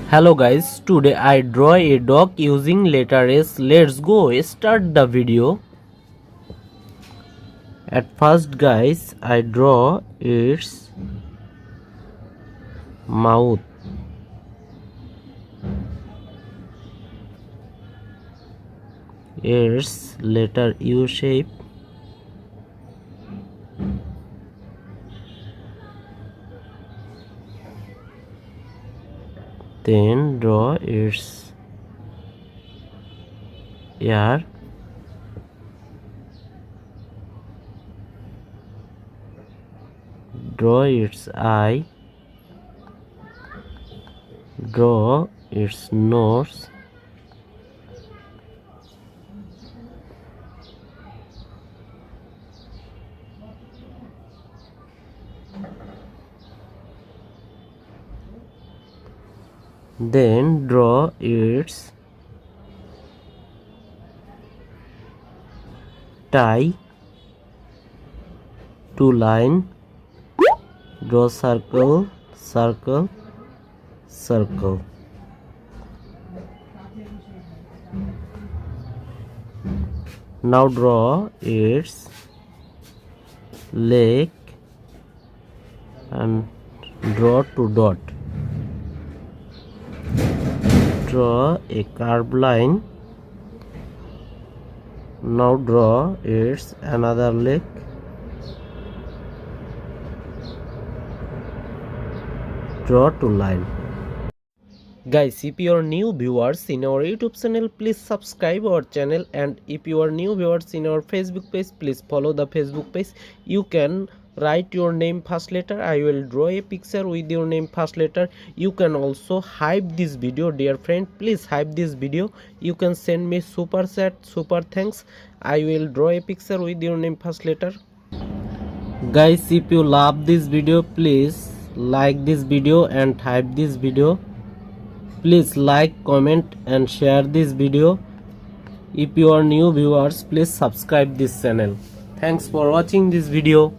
Hello guys, today I draw a dog using letter S. Let's go start the video. At first guys, I draw its mouth. Its letter U shape. Then draw its ear. Draw its eye. Draw its nose. Then draw its tie, two line, draw circle, circle, circle. Now draw its leg and draw two dot. Draw a curved line. Now draw its another leg. Draw two line. Guys, if you are new viewers in our YouTube channel, please subscribe our channel, and if you are new viewers in our Facebook page, please follow the Facebook page. You can write your name first letter. I will draw a picture with your name first letter. You can also hype this video, dear friend. Please hype this video. You can send me super chat, super thanks. I will draw a picture with your name first letter. Guys, if you love this video, please like this video and hype this video. Please like, comment and share this video. If you are new viewers, please subscribe this channel. Thanks for watching this video.